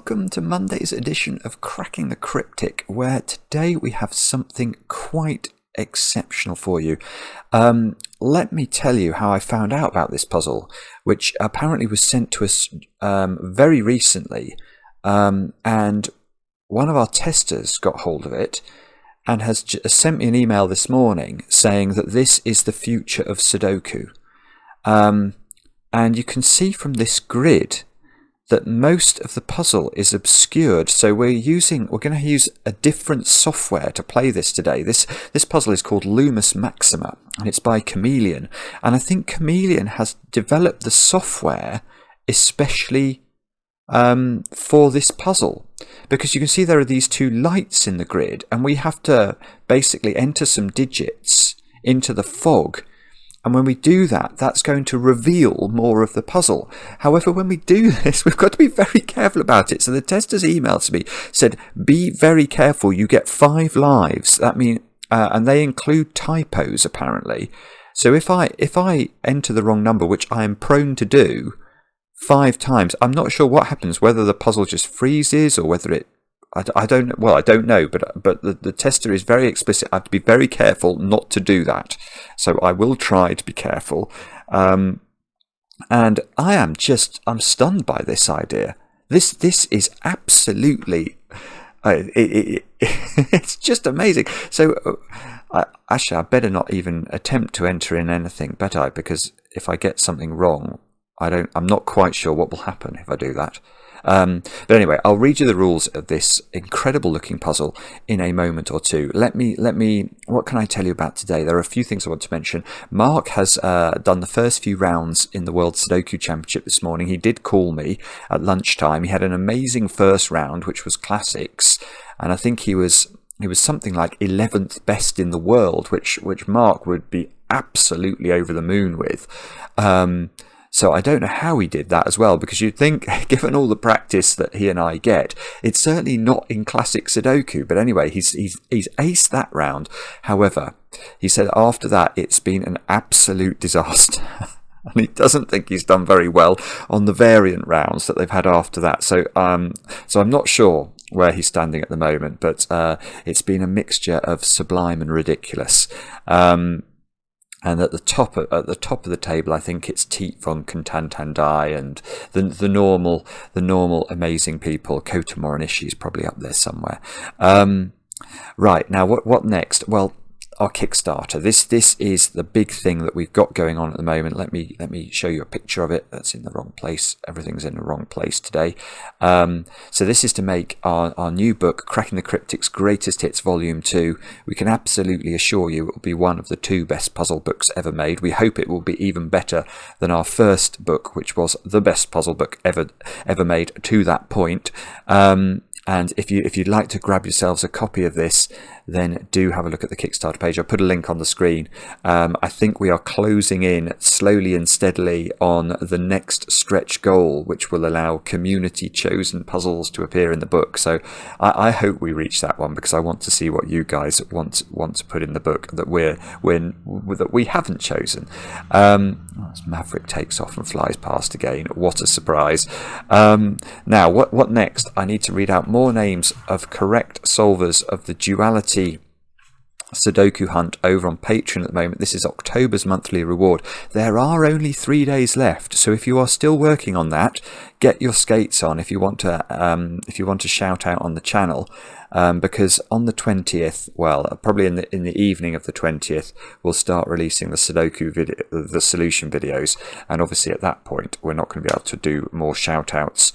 welcome to Monday's edition of Cracking the Cryptic, where today we have something quite exceptional for you. Let me tell you how I found out about this puzzle, which apparently was sent to us very recently, and one of our testers got hold of it and has sent me an email this morning saying that this is the future of Sudoku. And you can see from this grid that most of the puzzle is obscured, so we're going to use a different software to play this today. This puzzle is called Lumus Maxima, and it's by Chameleon, and I think Chameleon has developed the software especially for this puzzle, because you can see there are these two lights in the grid, and we have to basically enter some digits into the fog. And when we do that, that's going to reveal more of the puzzle. However, when we do this, we've got to be very careful about it. So the tester's email to me said, be very careful, you get 5 lives. That means, and they include typos, apparently. So if I enter the wrong number, which I am prone to do 5 times, I'm not sure what happens, whether the puzzle just freezes or whether it... I don't know, but the tester is very explicit. I have to be very careful not to do that. So I will try to be careful. And I'm stunned by this idea. This is absolutely, it's just amazing. So actually, I better not even attempt to enter in anything, better I? Because if I get something wrong, I'm not quite sure what will happen if I do that. But anyway, I'll read you the rules of this incredible looking puzzle in a moment or two. Let me, what can I tell you about today? There are a few things I want to mention. Mark has done the first few rounds in the World Sudoku Championship this morning. He did call me at lunchtime. He had an amazing first round, which was classics, and I think he was something like 11th best in the world, which Mark would be absolutely over the moon with. So I don't know how he did that as well, because you'd think, given all the practice that he and I get, it's certainly not in classic Sudoku. But anyway, he's aced that round. However, he said after that it's been an absolute disaster. And he doesn't think he's done very well on the variant rounds that they've had after that. So I'm not sure where he's standing at the moment, but it's been a mixture of sublime and ridiculous. And at the top of the table, I think it's Teet von Contantandai and the normal amazing people. Kota Morinishi is probably up there somewhere. Right, now what next? Well, our Kickstarter. This is the big thing that we've got going on at the moment. Let me show you a picture of it. That's in the wrong place. Everything's in the wrong place today. So this is to make our new book, Cracking the Cryptic's Greatest Hits Volume 2. We can absolutely assure you it will be one of the 2 best puzzle books ever made. We hope it will be even better than our first book, which was the best puzzle book ever made to that point. And if you'd like to grab yourselves a copy of this, then do have a look at the Kickstarter page. I'll put a link on the screen. I think we are closing in slowly and steadily on the next stretch goal, which will allow community-chosen puzzles to appear in the book. So I hope we reach that one, because I want to see what you guys want to put in the book that we haven't chosen. As Maverick takes off and flies past again. What a surprise! Now, what next? I need to read out more names of correct solvers of the duality Sudoku hunt over on Patreon at the moment. This is October's monthly reward. There are only 3 days left, so if you are still working on that, get your skates on if you want to shout out on the channel, because on the 20th, well, probably in the evening of the 20th, we'll start releasing the Sudoku video, the solution videos, and obviously at that point we're not going to be able to do more shout outs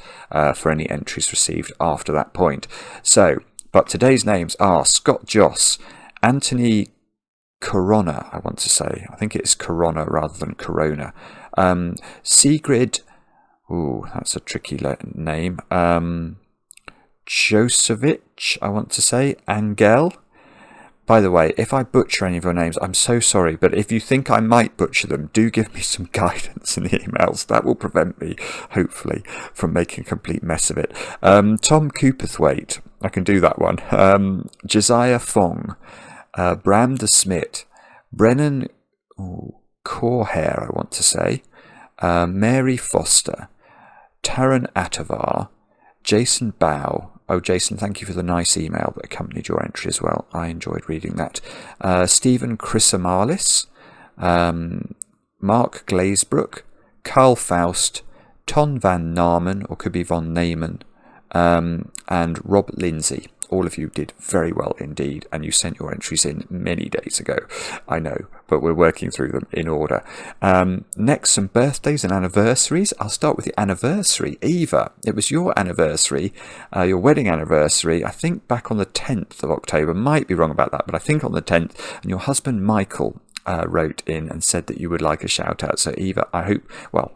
for any entries received after that point. So, but today's names are Scott Joss, Anthony Corona, I want to say. I think it's Corona rather than Corona. Sigrid, ooh, that's a tricky name. Josevich, I want to say. Angel. By the way, if I butcher any of your names, I'm so sorry, but if you think I might butcher them, do give me some guidance in the emails. That will prevent me, hopefully, from making a complete mess of it. Tom Cooperthwaite, I can do that one. Josiah Fong, Bram de Smit, Brennan Corhair, I want to say, Mary Foster, Taran Atavar, Jason Bow. Oh, Jason, thank you for the nice email that accompanied your entry as well. I enjoyed reading that. Stephen Chrysamalis, Mark Glazebrook, Carl Faust, Ton van Namen, or could be von Naaman, and Rob Lindsay. All of you did very well indeed, and you sent your entries in many days ago, I know, but we're working through them in order. Next, some birthdays and anniversaries. I'll start with the anniversary. Eva, it was your anniversary, your wedding anniversary, I think back on the 10th of October, might be wrong about that, but I think on the 10th, and your husband Michael wrote in and said that you would like a shout out. So Eva, I hope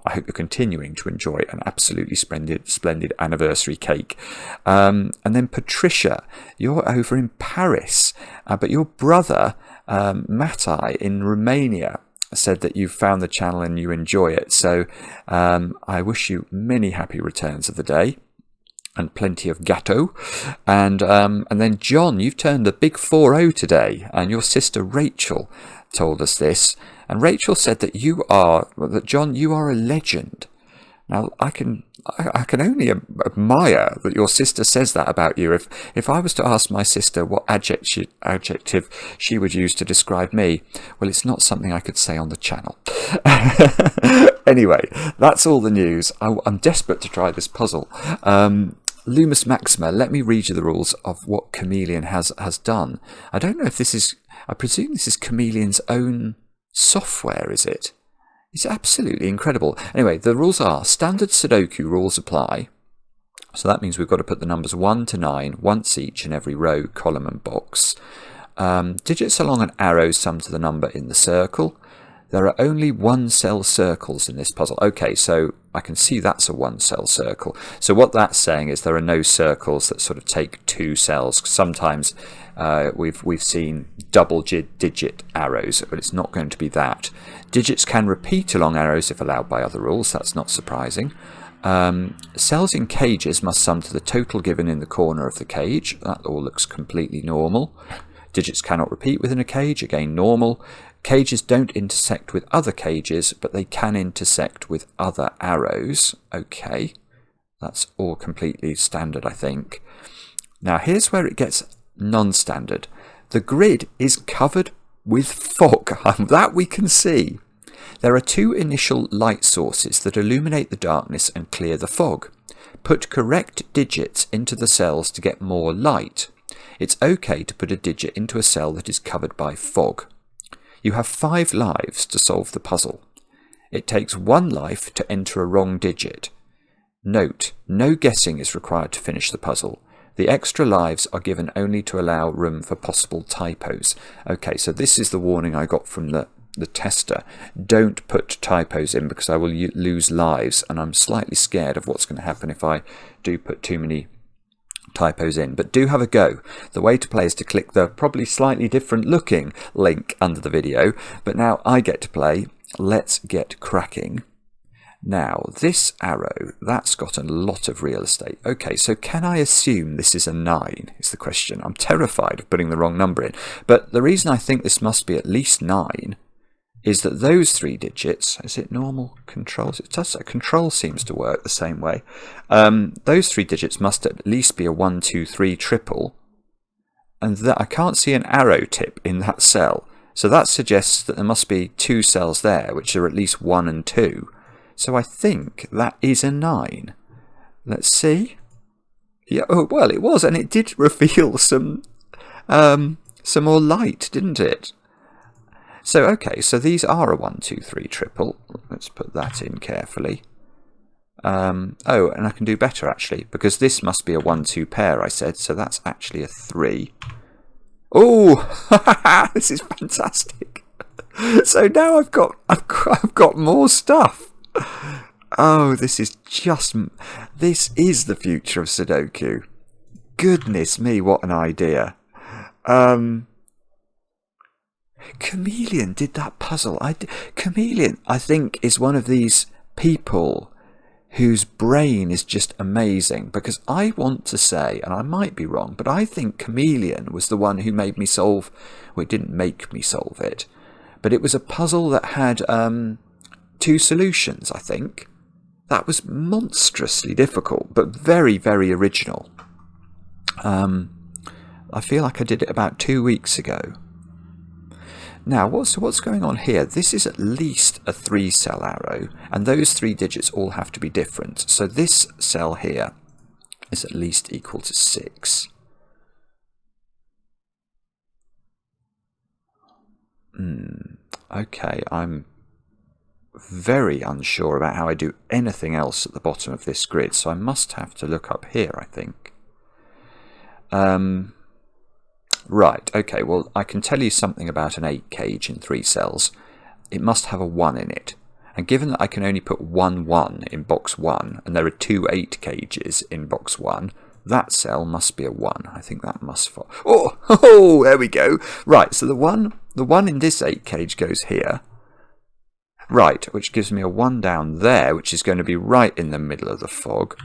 you're continuing to enjoy an absolutely splendid anniversary cake. And then Patricia, you're over in Paris, but your brother Matai in Romania said that you found the channel and you enjoy it. So I wish you many happy returns of the day and plenty of gâteau. And then John, you've turned a big 4-0 today, and your sister Rachel told us this, and Rachel said that John, you are a legend. Now I can only admire that your sister says that about you. If I was to ask my sister what adjective she would use to describe me, well, it's not something I could say on the channel. Anyway, that's all the news. I'm desperate to try this puzzle. Lumus Maxima, let me read you the rules of what Chameleon has done. I don't know if this is, I presume this is Chameleon's own software, is it? It's absolutely incredible. Anyway, the rules are standard Sudoku rules apply. So that means we've got to put the numbers 1 to 9 once each in every row, column and box. Digits along an arrow sum to the number in the circle. There are only 1-cell circles in this puzzle. Okay, so I can see that's a 1-cell circle. So what that's saying is there are no circles that sort of take 2 cells. Sometimes we've seen double-digit arrows, but it's not going to be that. Digits can repeat along arrows if allowed by other rules. That's not surprising. Cells in cages must sum to the total given in the corner of the cage. That all looks completely normal. Digits cannot repeat within a cage. Again, normal. Cages don't intersect with other cages, but they can intersect with other arrows. Okay, that's all completely standard, I think. Now, here's where it gets non-standard. The grid is covered with fog. That we can see. There are 2 initial light sources that illuminate the darkness and clear the fog. Put correct digits into the cells to get more light. It's okay to put a digit into a cell that is covered by fog. You have 5 lives to solve the puzzle. It takes 1 life to enter a wrong digit. Note, no guessing is required to finish the puzzle. The extra lives are given only to allow room for possible typos. Okay, so this is the warning I got from the tester. Don't put typos in because I will lose lives, and I'm slightly scared of what's going to happen if I do put too many typos in, but do have a go. The way to play is to click the probably slightly different looking link under the video, but now I get to play. Let's get cracking. Now this arrow, that's got a lot of real estate. Okay, so can I assume this is a 9 is the question. I'm terrified of putting the wrong number in, but the reason I think this must be at least 9 is that those 3 digits, is it normal controls? It does, control seems to work the same way. Those 3 digits must at least be a 1, 2, 3 triple, and that I can't see an arrow tip in that cell. So that suggests that there must be 2 cells there, which are at least 1 and 2. So I think that is a 9. Let's see. Yeah, oh, well, it was, and it did reveal some more light, didn't it? So, okay, so these are a 1, 2, 3 triple. Let's put that in carefully. Oh, and I can do better, actually, because this must be a 1, 2 pair, I said, so that's actually a 3. Oh, this is fantastic. So now I've got more stuff. Oh, this is the future of Sudoku. Goodness me, what an idea. Chameleon did that puzzle. Chameleon, I think, is one of these people whose brain is just amazing, because I want to say, and I might be wrong, but I think Chameleon was the one who made me solve, well, it didn't make me solve it, but it was a puzzle that had 2 solutions, I think. That was monstrously difficult, but very, very original. I feel like I did it about 2 weeks ago. Now, what's going on here? This is at least a 3-cell arrow, and those 3 digits all have to be different. So this cell here is at least equal to 6. Okay, I'm very unsure about how I do anything else at the bottom of this grid, so I must have to look up here, I think. Right, okay, well, I can tell you something about an 8 cage in 3 cells. It must have a 1 in it. And given that I can only put 1 1 in box 1, and there are 2 8 cages in box 1, that cell must be a 1. I think that must fall. Oh, there we go. Right, so the one in this 8 cage goes here. Right, which gives me a 1 down there, which is going to be right in the middle of the fog.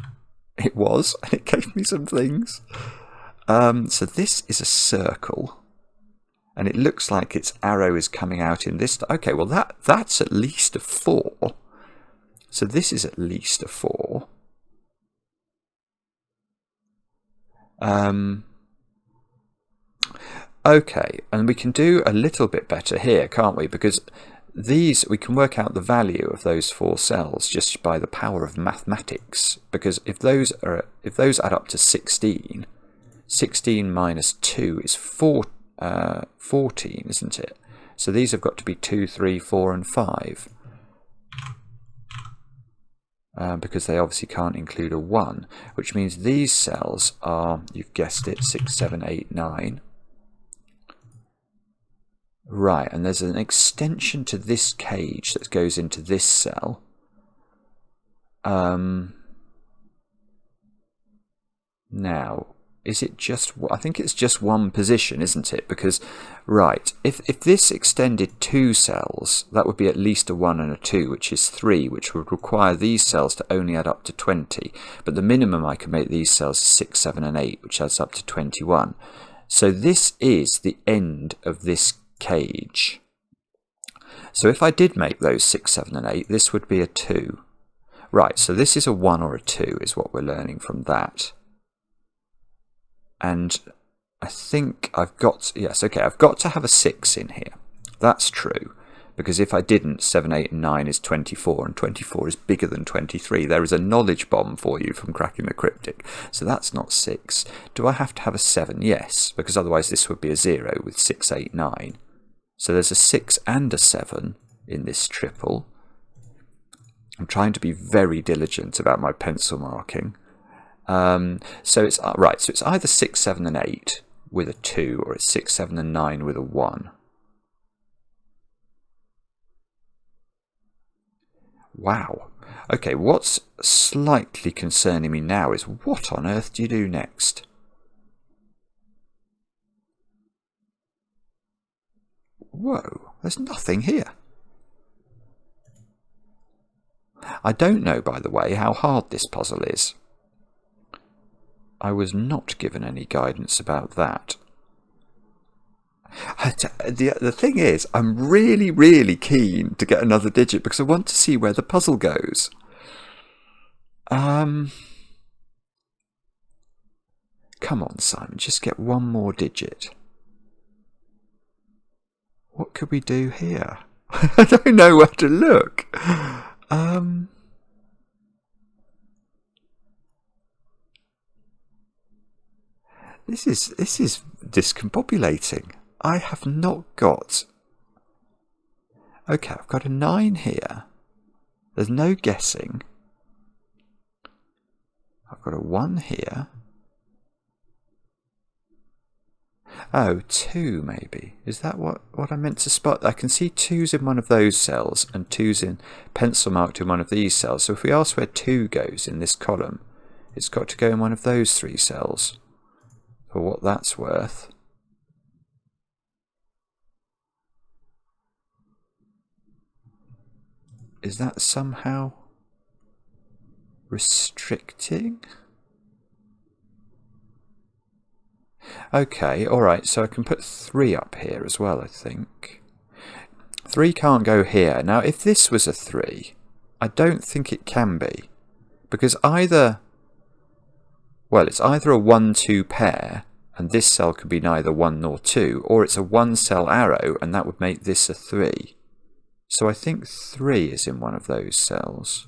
It was, and it gave me some things. So this is a circle, and it looks like its arrow is coming out in this. Okay, well that's at least a 4. So this is at least a 4. Okay, and we can do a little bit better here, can't we? Because we can work out the value of those 4 cells just by the power of mathematics. Because if those add up to 16. 16 minus 2 is 14, isn't it? So these have got to be 2, 3, 4, and 5. Because they obviously can't include a 1, which means these cells are, you've guessed it, 6, 7, 8, 9. Right, and there's an extension to this cage that goes into this cell. Now, is it just, I think it's just one position, isn't it? Because, right, if this extended 2 cells, that would be at least a 1 and a 2, which is 3, which would require these cells to only add up to 20. But the minimum I can make these cells is 6, 7, and 8, which adds up to 21. So this is the end of this cage. So if I did make those 6, 7, and 8, this would be a 2. Right, so this is a 1 or a 2 is what we're learning from that. And I think I've got, yes, okay, I've got to have a 6 in here. That's true. Because if I didn't, 7, 8, and 9 is 24, and 24 is bigger than 23. There is a knowledge bomb for you from cracking the cryptic. So that's not 6. Do I have to have a 7? Yes, because otherwise this would be a 0 with 6, 8, 9. So there's a 6 and a 7 in this triple. I'm trying to be very diligent about my pencil marking. So it's right. So it's either 6, 7, and 8 with a 2, or it's 6, 7, and 9 with a 1. Wow. Okay, what's slightly concerning me now is what on earth do you do next? Whoa, there's nothing here. I don't know, by the way, how hard this puzzle is. I was not given any guidance about that. The thing is, I'm really, really keen to get another digit because I want to see where the puzzle goes. Come on, Simon, just get one more digit. What could we do here? I don't know where to look. This is discombobulating. I have not got... Okay, I've got a 9 here. There's no guessing. I've got a 1 here. Oh, 2 maybe. Is that what I meant to spot? I can see 2's in one of those cells and 2's in pencil marked in one of these cells. So if we ask where 2 goes in this column, it's got to go in one of those 3 cells. For what that's worth. Is that somehow restricting? Okay, alright, so I can put 3 up here as well, I think. 3 can't go here. Now, if this was a 3, I don't think it can be. Because either, well, it's either a 1-2 pair, and this cell could be neither 1 nor 2, or it's a 1-cell arrow, and that would make this a 3. So I think 3 is in one of those cells.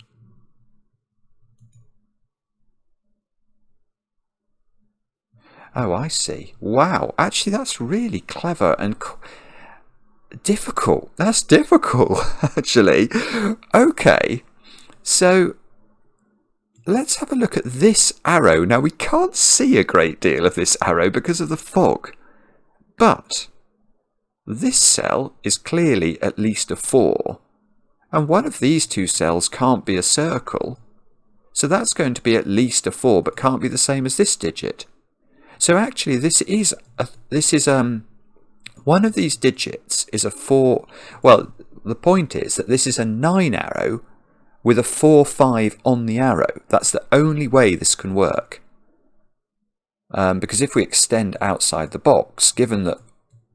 Oh, I see. Wow, actually that's really clever and difficult. That's difficult, actually. Okay, so let's have a look at this arrow. Now, we can't see a great deal of this arrow because of the fog, but this cell is clearly at least a 4, and one of these two cells can't be a circle, so that's going to be at least a 4, but can't be the same as this digit. So actually, this is one of these digits is a 4. Well, the point is that this is a 9 arrow with a 4-5 on the arrow. That's the only way this can work. Because if we extend outside the box, given that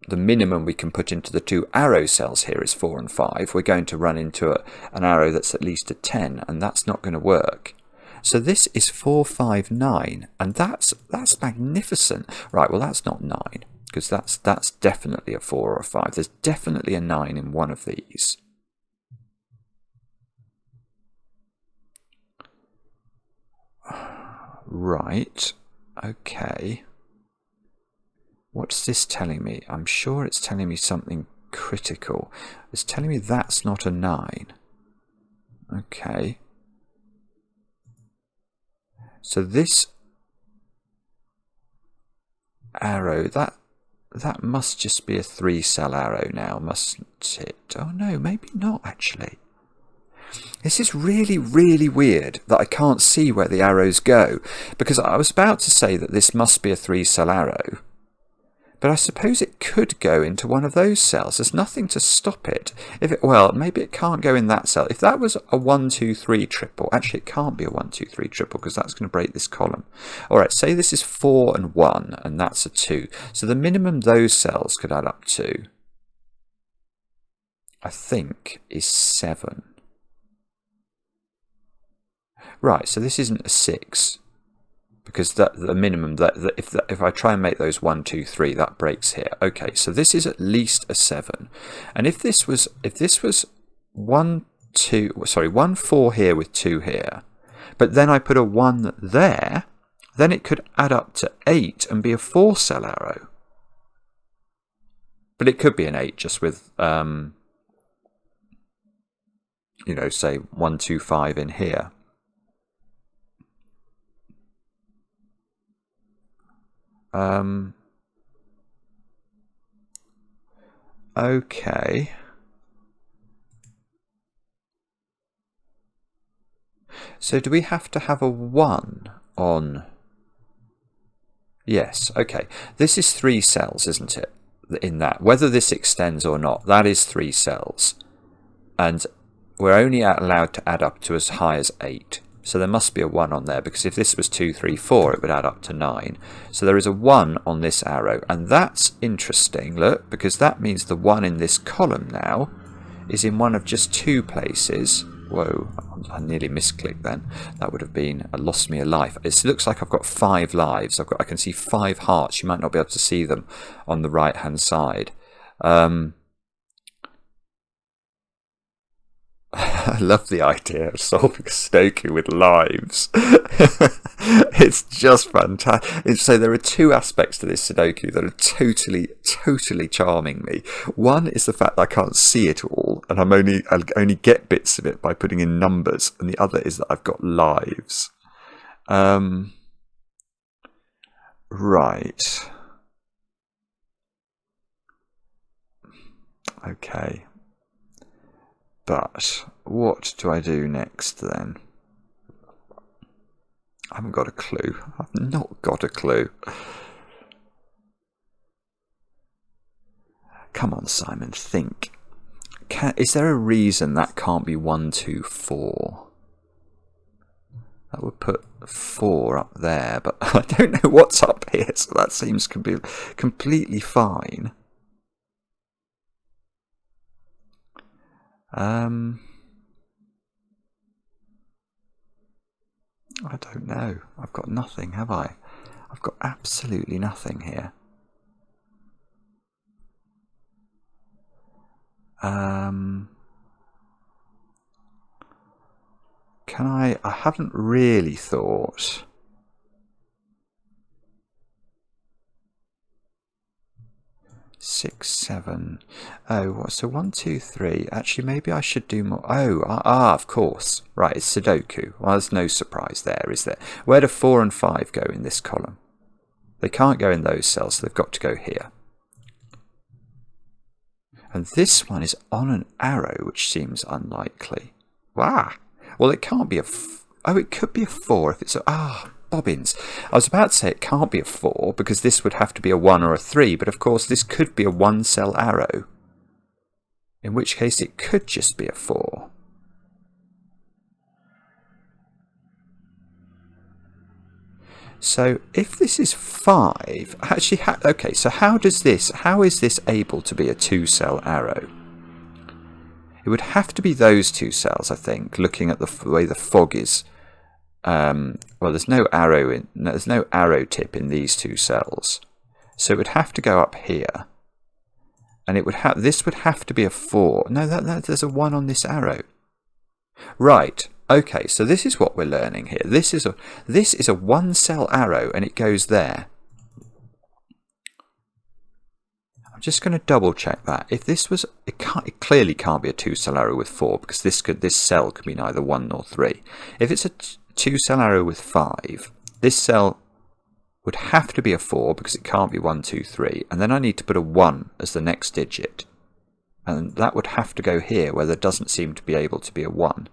the minimum we can put into the 2 arrow cells here is 4 and 5, we're going to run into an arrow that's at least a 10, and that's not going to work. So this is 4, 5, 9, and that's magnificent. Right, well that's not 9, because that's definitely a 4 or a 5. There's definitely a 9 in one of these. Right, okay. What's this telling me? I'm sure it's telling me something critical. It's telling me that's not a 9. Okay. So this arrow, that must just be a 3-cell arrow now, mustn't it? Oh no, maybe not actually. This is really, really weird that I can't see where the arrows go, because I was about to say that this must be a 3-cell arrow, but I suppose it could go into one of those cells. There's nothing to stop it. Well, maybe it can't go in that cell. If that was a 1, 2, 3 triple, actually it can't be a 1, 2, 3 triple because that's going to break this column. All right, say this is 4 and 1, and that's a 2. So the minimum those cells could add up to, I think, is 7. Right, so this isn't a 6. Because the minimum, if I try and make those 1, 2, 3, that breaks here. Okay, so this is at least a 7. And if this was 1, 4 here with 2 here, but then I put a 1 there, then it could add up to 8 and be a 4-cell arrow. But it could be an 8 just with, you know, say 1, 2, 5 in here. Okay. So do we have to have a 1 on? Yes, okay. This is 3 cells, isn't it? In that, whether this extends or not, that is 3 cells. And we're only allowed to add up to as high as 8. So there must be a 1 on there, because if this was 2, 3, 4, it would add up to 9. So there is a 1 on this arrow, and that's interesting, look, because that means the 1 in this column now is in one of just 2 places. Whoa, I nearly misclicked then. That would have been, lost me a life. It looks like I've got 5 lives. I can see 5 hearts. You might not be able to see them on the right-hand side. I love the idea of solving Sudoku with lives. It's just fantastic. So there are 2 aspects to this Sudoku that are totally charming me. One is the fact that I can't see it all, and I'll only get bits of it by putting in numbers, and the other is that I've got lives. Right. Okay. But what do I do next then? I haven't got a clue. I've not got a clue. Come on, Simon, think. Is there a reason that can't be 1, 2, 4? That would put 4 up there, but I don't know what's up here, so that seems completely fine. I don't know. I've got nothing, have I? I've got absolutely nothing here. Can I haven't really thought. Six, seven. Oh, so 1, 2, 3. Actually, maybe I should do more. Oh, of course. Right, it's Sudoku. Well, there's no surprise there, is there? Where do 4 and 5 go in this column? They can't go in those cells, so they've got to go here. And this one is on an arrow, which seems unlikely. Wow. Well, it can't be a... Oh, it could be a 4 if it's a... bobbins. I was about to say it can't be a 4 because this would have to be a 1 or a 3, but of course this could be a 1-cell arrow. In which case it could just be a 4. So if this is 5, actually, okay, so how is this able to be a 2-cell arrow? It would have to be those 2 cells, I think, looking at the way the fog is. Well, there's no arrow tip in these 2 cells, so it would have to go up here, and this would have to be a 4. No, there's a 1 on this arrow. Right. Okay, so this is what we're learning here. This is a 1-cell arrow, and it goes there. I'm just going to double check that. If this was, it clearly can't be a 2-cell arrow with 4 because this cell could be neither 1 nor 3. If it's a 2-cell arrow with 5, this cell would have to be a 4 because it can't be 1, 2, 3, and then I need to put a 1 as the next digit, and that would have to go here where there doesn't seem to be able to be a 1.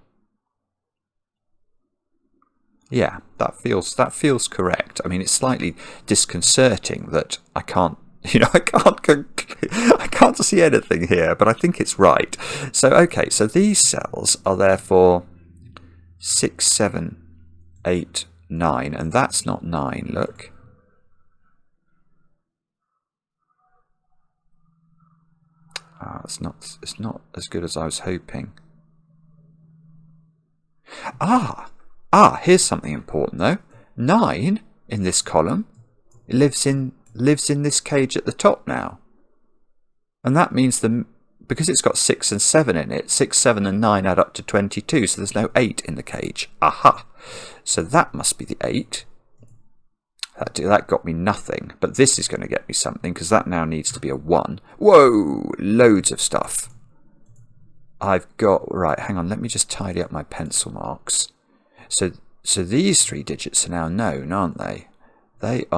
Yeah, that feels correct. I mean, it's slightly disconcerting that I can't I can't see anything here, but I think it's right. So okay, so these cells are therefore 6, 7, 8, 9, and that's not 9, look. It's not as good as I was hoping. Here's something important though. 9 in this column, it lives in this cage at the top now. And that means because it's got 6 and 7 in it, 6, 7 and 9 add up to 22, so there's no 8 in the cage. Aha! So that must be the 8. That got me nothing, but this is going to get me something, because that now needs to be a 1. Whoa! Loads of stuff. Right, hang on, let me just tidy up my pencil marks. So these 3 digits are now known, aren't they? They're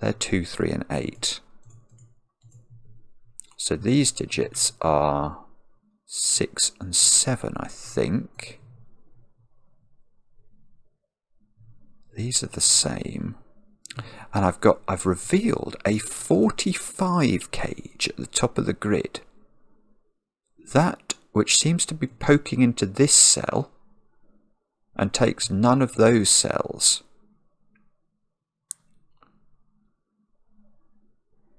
2, 3 and 8. So these digits are 6 and 7, I think. These are the same. And I've revealed a 45 cage at the top of the grid. That which seems to be poking into this cell and takes none of those cells.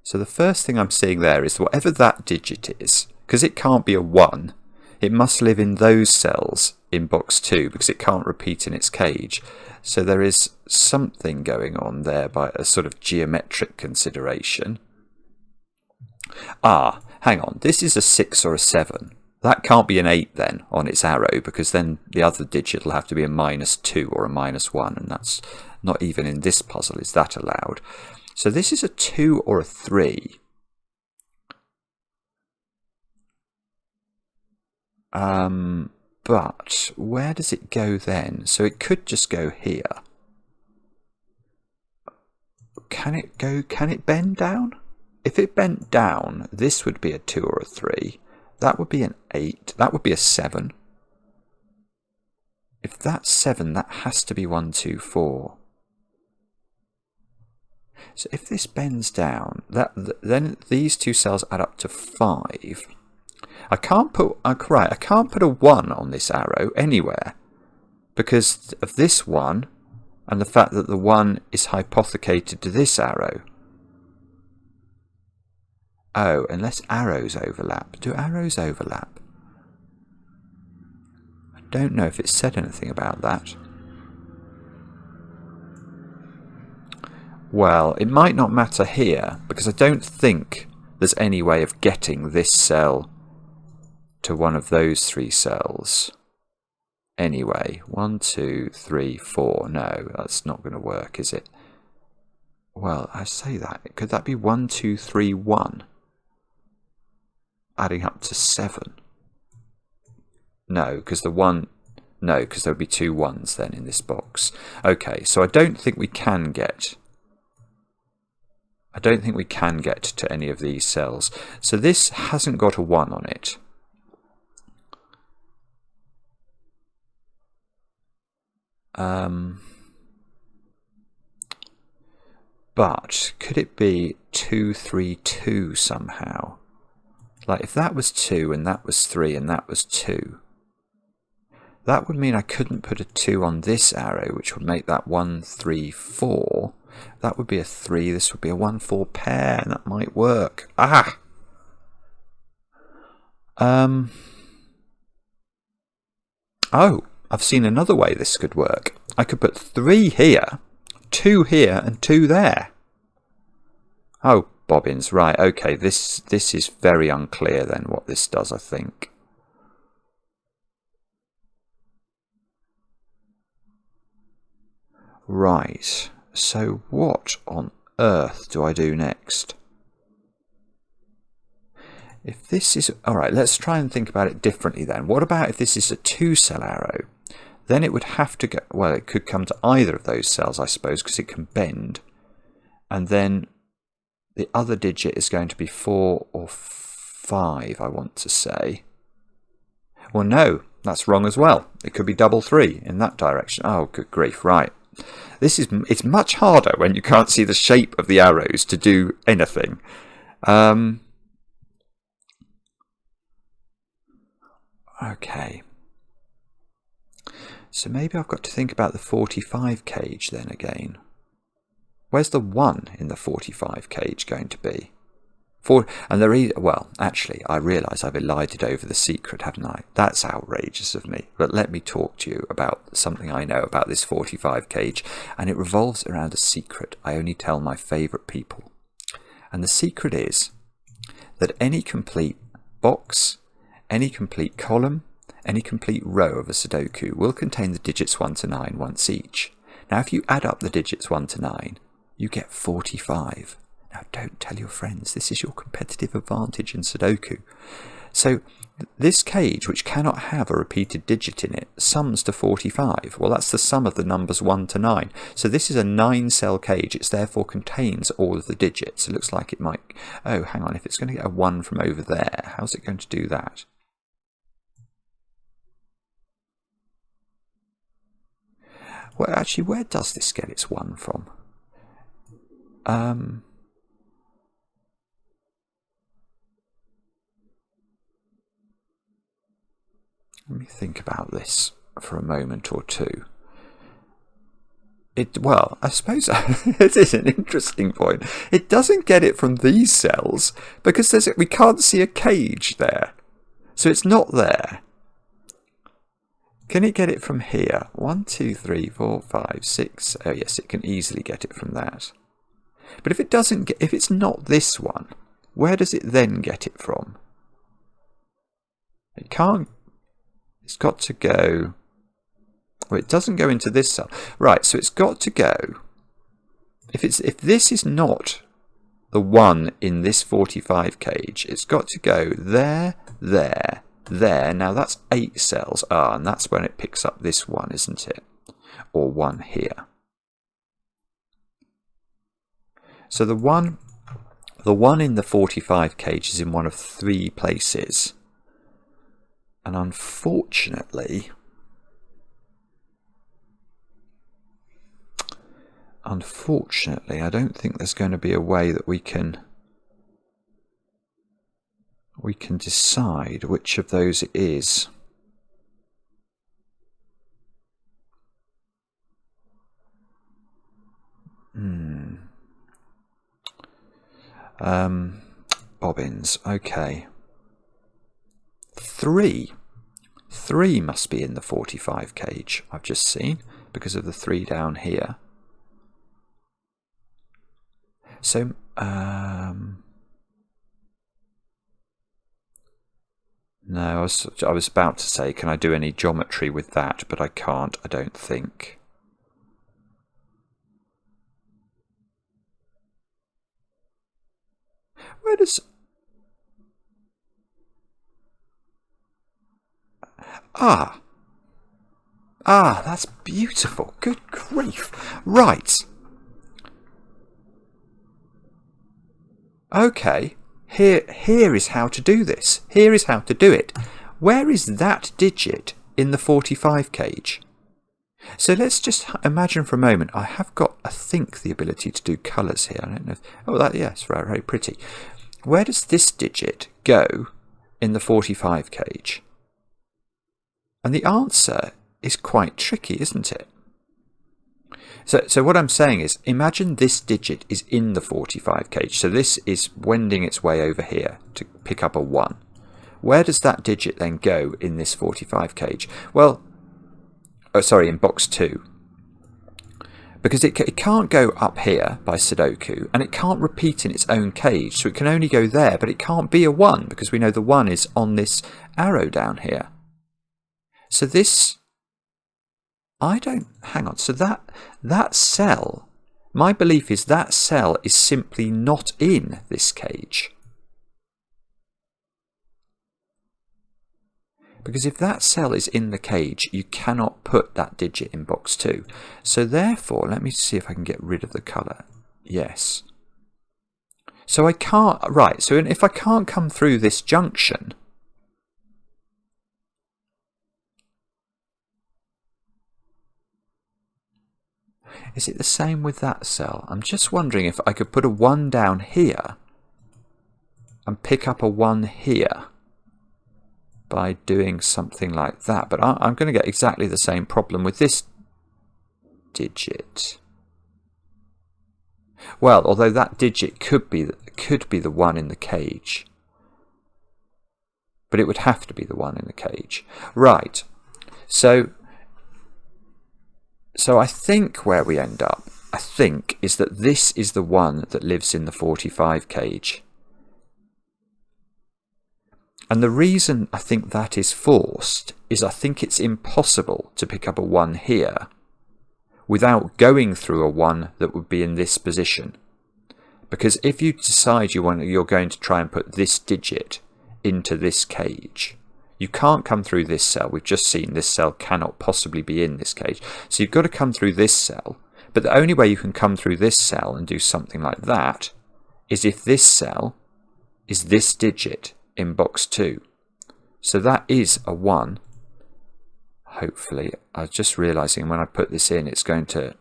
So the first thing I'm seeing there is whatever that digit is, because it can't be a 1, it must live in those cells in box 2 because it can't repeat in its cage. So there is something going on there by a sort of geometric consideration. Hang on, this is a 6 or a 7. That can't be an 8 then on its arrow, because then the other digit will have to be a -2 or a -1, and that's not even in this puzzle is that allowed. So this is a 2 or a 3. But where does it go then? So it could just go here. Can it bend down? If it bent down, this would be a 2 or a 3. That would be an 8. That would be a 7. If that's 7, that has to be 1, 2, 4. So if this bends down, then these 2 cells add up to 5. I can't put a 1 on this arrow anywhere because of this 1 and the fact that the 1 is hypothecated to this arrow. Oh, unless arrows overlap. Do arrows overlap? I don't know if it said anything about that. Well, it might not matter here, because I don't think there's any way of getting this cell to one of those 3 cells. Anyway, 1, 2, 3, 4. No, that's not going to work, is it? Well, I say that. Could that be 1, 2, 3, 1? Adding up to 7. No, because the 1... No, because there would be 2 1s then in this box. Okay, so I don't think we can get... I don't think we can get to any of these cells. So this hasn't got a 1 on it. But could it be 2, 3, 2 somehow? Like if that was 2 and that was 3 and that was 2, that would mean I couldn't put a 2 on this arrow, which would make that 1, 3, 4. That would be a 3, this would be a 1, 4 pair, and that might work. Ah! Oh, I've seen another way this could work. I could put 3 here, 2 here, and 2 there. Oh, bobbins, right, okay, this is very unclear then what this does, I think. Right, so what on earth do I do next? If this is... Alright, let's try and think about it differently then. What about if this is a 2-cell arrow? Then it would have to go... Well, it could come to either of those cells, I suppose, because it can bend. And then the other digit is going to be 4 or 5, I want to say. Well, no, that's wrong as well. It could be double 3 in that direction. Oh, good grief, right. It's much harder when you can't see the shape of the arrows to do anything. Okay. So maybe I've got to think about the 45 cage then again. Where's the 1 in the 45 cage going to be? Well, actually, I realise I've elided over the secret, haven't I? That's outrageous of me. But let me talk to you about something I know about this 45 cage, and it revolves around a secret I only tell my favourite people. And the secret is that any complete box, any complete column, any complete row of a Sudoku will contain the digits 1 to 9 once each. Now, if you add up the digits 1 to 9, you get 45. Now, don't tell your friends. This is your competitive advantage in Sudoku. So, this cage, which cannot have a repeated digit in it, sums to 45. Well, that's the sum of the numbers 1 to 9. So this is a 9-cell cage. It therefore contains all of the digits. It looks like it might... Oh, hang on. If it's going to get a 1 from over there, how's it going to do that? Well, actually, where does this get its 1 from? Let me think about this for a moment or two. Well, I suppose it is an interesting point. It doesn't get it from these cells because we can't see a cage there. So it's not there. Can it get it from here? 1, 2, 3, 4, 5, 6. Oh yes, it can easily get it from that. But if it's not this one, where does it then get it from? It can't. It's got to go... Well, it doesn't go into this cell. Right, so it's got to go... If this is not the 1 in this 45 cage, it's got to go there, there, there. Now that's 8 cells. And that's when it picks up this 1, isn't it? Or 1 here. So the one in the 45 cage is in one of 3 places. And unfortunately, I don't think there's going to be a way that we can decide which of those it is. Bobbins, okay. 3 must be in the 45 cage, I've just seen, because of the 3 down here. So, no, I was about to say, can I do any geometry with that? But I can't, I don't think. Where does... Ah, that's beautiful. Good grief. Right. Okay. Here is how to do this. Here is how to do it. Where is that digit in the 45 cage? So let's just imagine for a moment. I have got, I think, the ability to do colours here. I don't know. Oh, that, yes, very, very pretty. Where does this digit go in the 45 cage? And the answer is quite tricky, isn't it? So what I'm saying is, imagine this digit is in the 45 cage. So this is wending its way over here to pick up a 1. Where does that digit then go in this 45 cage? Well, oh, sorry, in box 2. Because it can't go up here by Sudoku, and it can't repeat in its own cage. So it can only go there, but it can't be a 1, because we know the 1 is on this arrow down here. So this... hang on, so that cell, my belief is that cell is simply not in this cage. Because if that cell is in the cage, you cannot put that digit in box 2. So therefore, let me see if I can get rid of the colour. Yes. So I can't, right, so if I can't come through this junction, is it the same with that cell? I'm just wondering if I could put a 1 down here and pick up a 1 here by doing something like that. But I'm going to get exactly the same problem with this digit. Well, although that digit could be the 1 in the cage. But it would have to be the 1 in the cage. Right. So I think where we end up, I think, is that this is the 1 that lives in the 45 cage. And the reason I think that is forced is I think it's impossible to pick up a 1 here without going through a 1 that would be in this position. Because if you decide you're going to try and put this digit into this cage, you can't come through this cell. We've just seen this cell cannot possibly be in this cage. So you've got to come through this cell. But the only way you can come through this cell and do something like that is if this cell is this digit in box 2. So that is a 1. Hopefully. I was just realizing when I put this in, it's going to,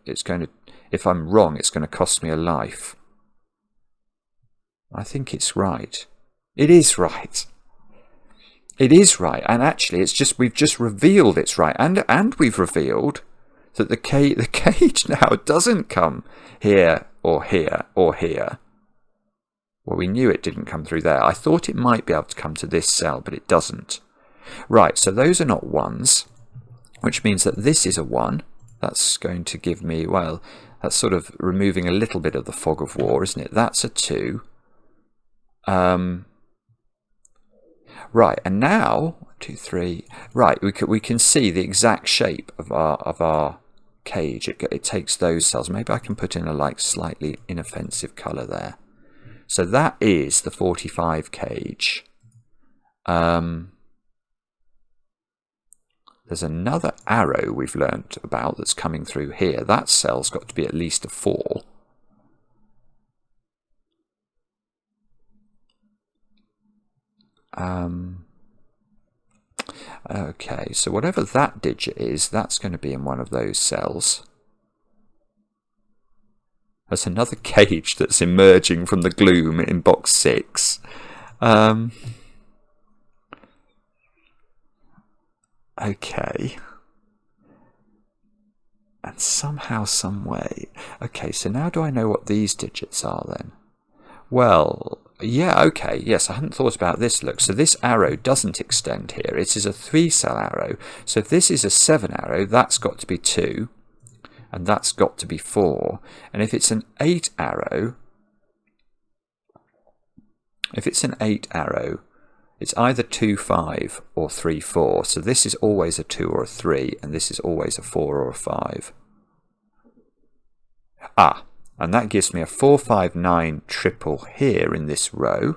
if I'm wrong, it's going to cost me a life. I think it's right. It is right. It is right, and actually we've just revealed it's right, and we've revealed that the cage now doesn't come here or here or here. Well, we knew it didn't come through there. I thought it might be able to come to this cell, but it doesn't. Right, so those are not 1s, which means that this is a 1. That's going to give me, well, that's sort of removing a little bit of the fog of war, isn't it? That's a 2. Right, and now 2, 3. Right, we can see the exact shape of our cage. It takes those cells. Maybe I can put in a slightly inoffensive colour there. So that is the 45 cage. There's another arrow we've learnt about that's coming through here. That cell's got to be at least a 4. Okay, so whatever that digit is, that's going to be in one of those cells. There's another cage that's emerging from the gloom in box 6. Okay. And somehow, some way. Okay, so now do I know what these digits are then? Well, yeah, okay, yes, I hadn't thought about this look. So this arrow doesn't extend here. It is a 3-cell arrow. So if this is a 7 arrow, that's got to be 2. And that's got to be 4. And if it's an 8 arrow, If it's an 8 arrow, it's either 2, 5 or 3, 4. So this is always a 2 or a 3, and this is always a 4 or a 5. Ah, and that gives me a 4, 5, 9 triple here in this row.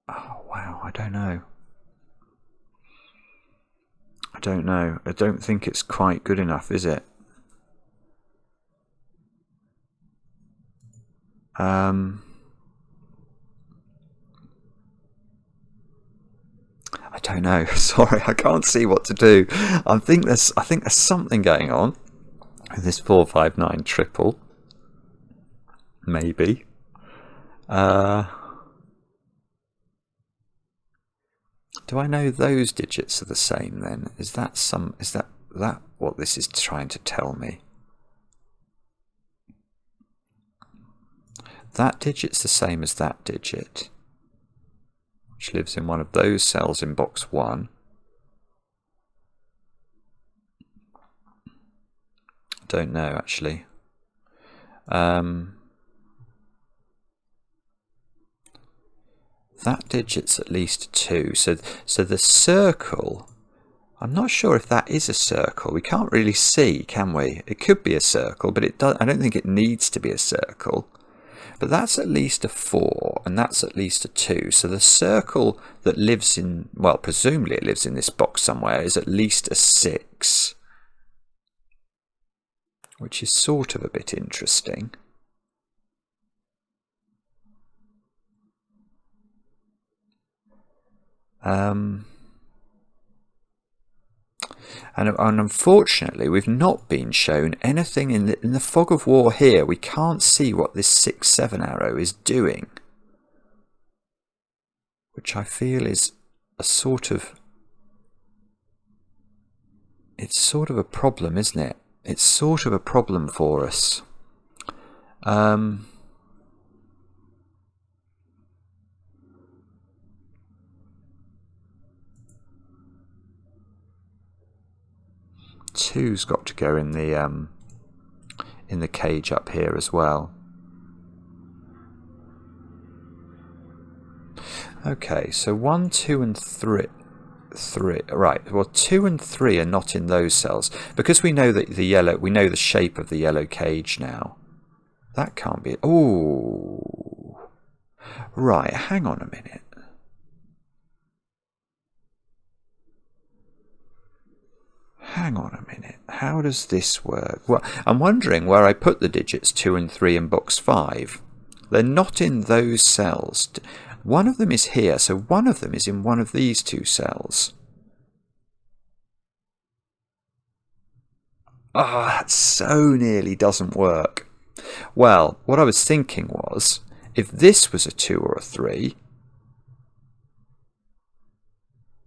Oh, wow, I don't know. I don't know. I don't think it's quite good enough, is it? I don't know. Sorry, I can't see what to do. I think there's something going on with this 4, 5, 9 triple. Maybe. Do I know those digits are the same then? Is that what this is trying to tell me? That digit's the same as that digit, which lives in one of those cells in box 1. I don't know actually. That digit's at least 2. So the circle, I'm not sure if that is a circle. We can't really see, can we? It could be a circle, but I don't think it needs to be a circle. But that's at least a 4, and that's at least a 2. So the circle that lives in, well, presumably it lives in this box somewhere, is at least a 6. Which is sort of a bit interesting. And unfortunately, we've not been shown anything in the fog of war here. We can't see what this 6, 7 arrow is doing, which I feel is a sort of, it's sort of a problem, isn't it? It's sort of a problem for us. 2's got to go in the cage up here as well. Okay, so 1, 2, and 3. Right. Well, 2 and 3 are not in those cells because we know that we know the shape of the yellow cage now. That can't be. Oh, right. Hang on a minute. Hang on a minute. How does this work? Well, I'm wondering where I put the digits 2 and 3 in box 5. They're not in those cells. One of them is here, so one of them is in one of these 2 cells. Ah, that so nearly doesn't work. Well, what I was thinking was, if this was a 2 or a 3,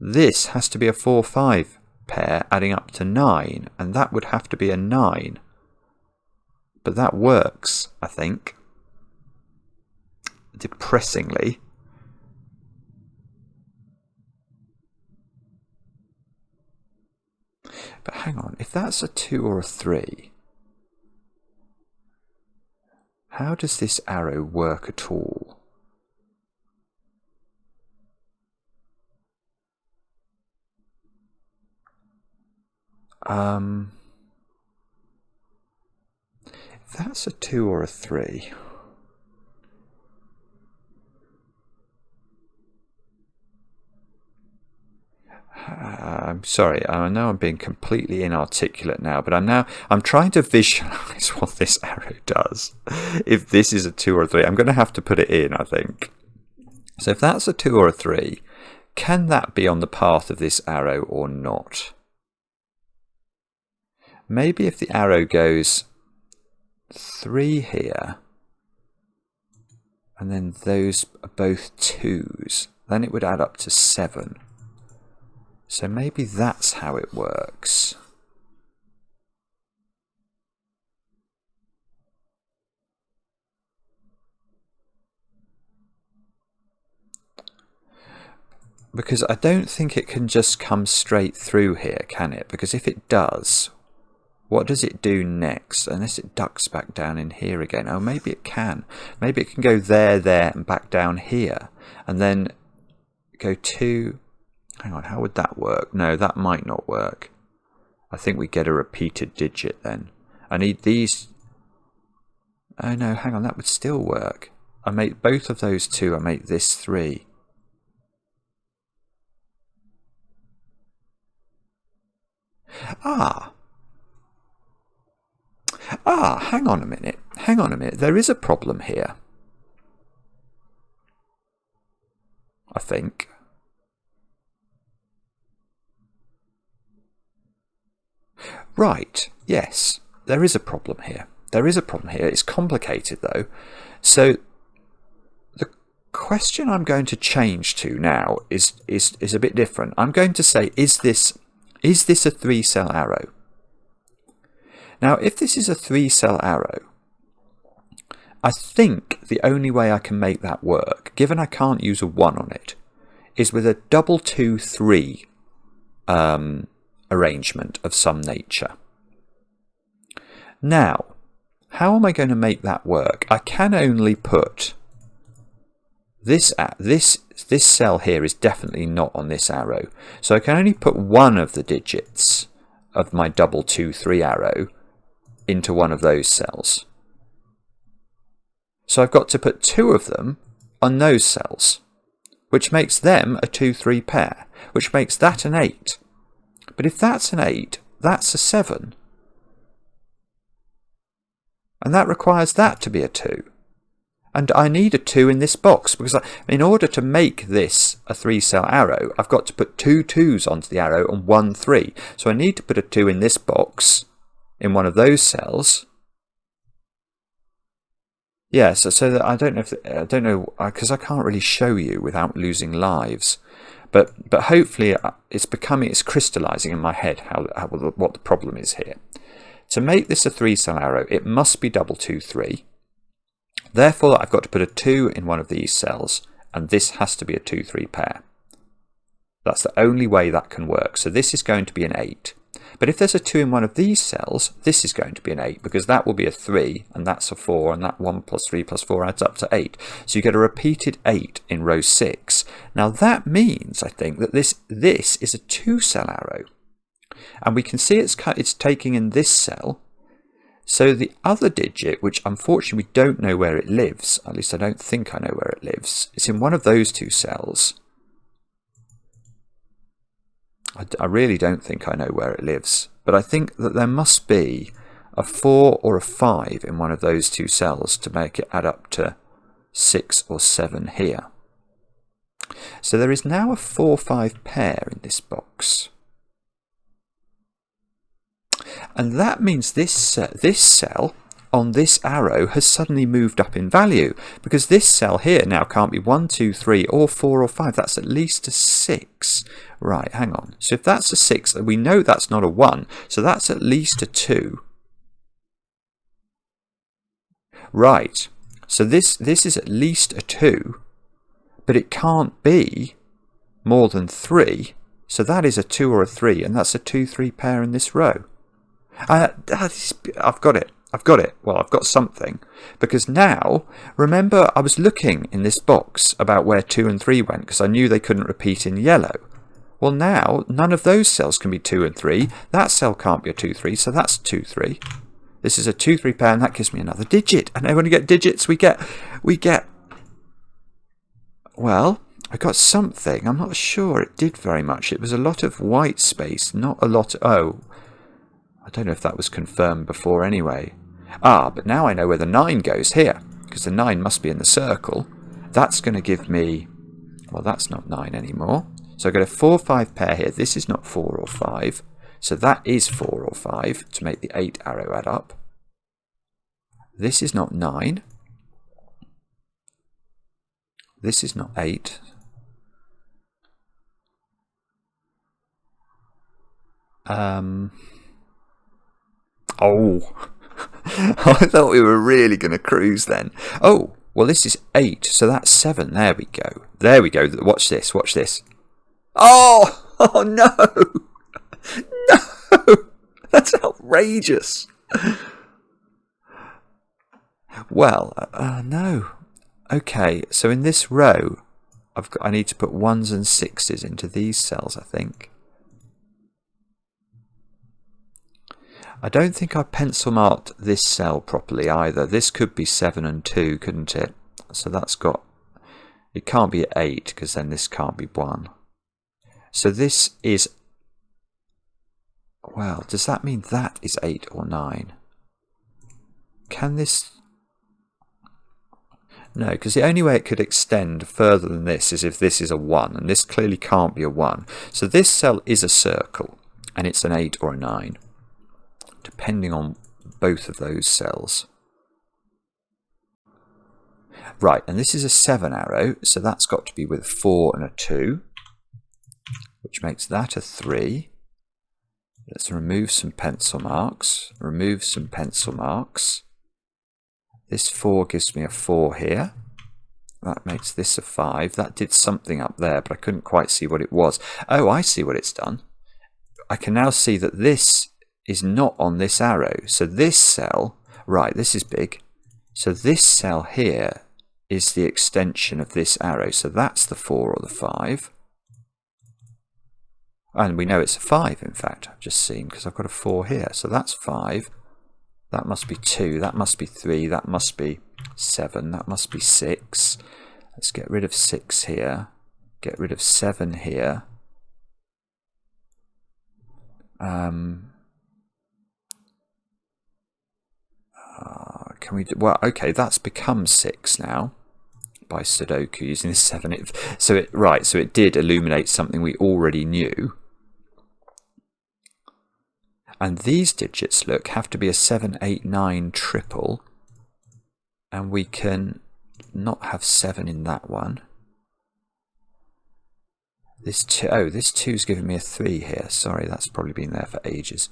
this has to be a 4, 5 pair adding up to 9, and that would have to be a 9. But that works, I think. Depressingly. But hang on, if that's a 2 or a 3, how does this arrow work at all? If that's a 2 or a 3, I'm sorry, I know I'm being completely inarticulate now, but I'm trying to visualize what this arrow does. If this is a 2 or a 3, I'm going to have to put it in, I think. So if that's a 2 or a 3, can that be on the path of this arrow or not? Maybe if the arrow goes 3 here, and then those are both 2s, then it would add up to 7. So maybe that's how it works. Because I don't think it can just come straight through here, can it? Because if it does, what does it do next? Unless it ducks back down in here again. Oh, maybe it can. Maybe it can go there, there, and back down here. And then go to... Hang on, how would that work? No, that might not work. I think we get a repeated digit then. I need these... Oh no, hang on, that would still work. I make both of those 2, I make this 3. Hang on a minute. Hang on a minute. There is a problem here. I think. Right. Yes. There is a problem here. There is a problem here. It's complicated though. So the question I'm going to change to now is a bit different. I'm going to say, is this a 3-cell arrow? Now, if this is a 3-cell arrow, I think the only way I can make that work, given I can't use a 1 on it, is with a 2, 2, 3 arrangement of some nature. Now, how am I going to make that work? I can only put this cell here is definitely not on this arrow, so I can only put one of the digits of my 2, 2, 3 arrow into one of those cells. So I've got to put 2 of them on those cells, which makes them a 2, 3 pair, which makes that an 8. But if that's an 8, that's a 7. And that requires that to be a 2. And I need a 2 in this box, because in order to make this a 3-cell arrow, I've got to put 2 2s onto the arrow and 1 3. So I need to put a 2 in this box, in one of those cells. Yeah, so that I don't know because I can't really show you without losing lives, but hopefully it's crystallizing in my head what the problem is here. To make this a 3-cell arrow, it must be 2, 2, 3. Therefore, I've got to put a 2 in one of these cells, and this has to be a 2, 3 pair. That's the only way that can work. So this is going to be an 8. But if there's a 2 in one of these cells, this is going to be an 8, because that will be a 3, and that's a 4, and that 1 plus 3 plus 4 adds up to 8. So you get a repeated 8 in row 6. Now that means, I think, that this is a 2-cell arrow. And we can see it's taking in this cell. So the other digit, which unfortunately we don't know where it lives, at least I don't think I know where it lives, it's in one of those 2 cells. I really don't think I know where it lives, but I think that there must be a 4 or a 5 in one of those 2 cells to make it add up to 6 or 7 here. So there is now a 4, 5 pair in this box. And that means this cell on this arrow has suddenly moved up in value, because this cell here now can't be 1, 2, 3 or 4 or 5. That's at least a 6. Right, hang on. So if that's a 6, we know that's not a 1, so that's at least a 2. Right, so this is at least a 2, but it can't be more than 3, so that is a 2 or a 3, and that's a 2, 3 pair in this row. I've got it. Well, I've got something. Because now, remember I was looking in this box about where 2 and 3 went, because I knew they couldn't repeat in yellow. Well, now, none of those cells can be 2 and 3. That cell can't be a 2, 3, so that's 2, 3. This is a 2, 3 pair, and that gives me another digit. And then when we get digits, we get... Well, I got something. I'm not sure it did very much. It was a lot of white space, not a lot... Oh... I don't know if that was confirmed before anyway. But now I know where the 9 goes here, because the 9 must be in the circle. That's going to give me... Well, that's not 9 anymore. So I've got a 4, 5 pair here. This is not 4 or 5. So that is 4 or 5 to make the 8 arrow add up. This is not 9. This is not 8. Oh, I thought we were really going to cruise then. Oh, well, this is 8, so that's 7. There we go. There we go. Watch this. Watch this. Oh no. No. That's outrageous. outrageous. Well, no. Okay, so in this row, I need to put 1s and 6s into these cells, I think. I don't think I pencil marked this cell properly either. This could be 7 and 2, couldn't it? So that's got... It can't be 8, because then this can't be 1. So this is... Well, does that mean that is 8 or 9? Can this... No, because the only way it could extend further than this is if this is a 1, and this clearly can't be a 1. So this cell is a circle, and it's an 8 or a 9, depending on both of those cells. Right, and this is a 7 arrow, so that's got to be with a 4 and a 2, which makes that a 3. Let's remove some pencil marks, remove some pencil marks. This 4 gives me a 4 here. That makes this a 5. That did something up there, but I couldn't quite see what it was. Oh, I see what it's done. I can now see that this is not on this arrow. So this cell, right, this is big. So this cell here is the extension of this arrow. So that's the 4 or the 5. And we know it's a 5, in fact. I've just seen, because I've got a 4 here. So that's 5. That must be 2, that must be 3, that must be 7, that must be 6. Let's get rid of 6 here, get rid of 7 here. Can we do, well, okay, that's become 6 now by Sudoku using this 7. So it did illuminate something we already knew. And these digits, look, have to be a 7, 8, 9 triple. And we can not have 7 in that one. This 2, oh, this 2's giving me a 3 here. Sorry, that's probably been there for ages.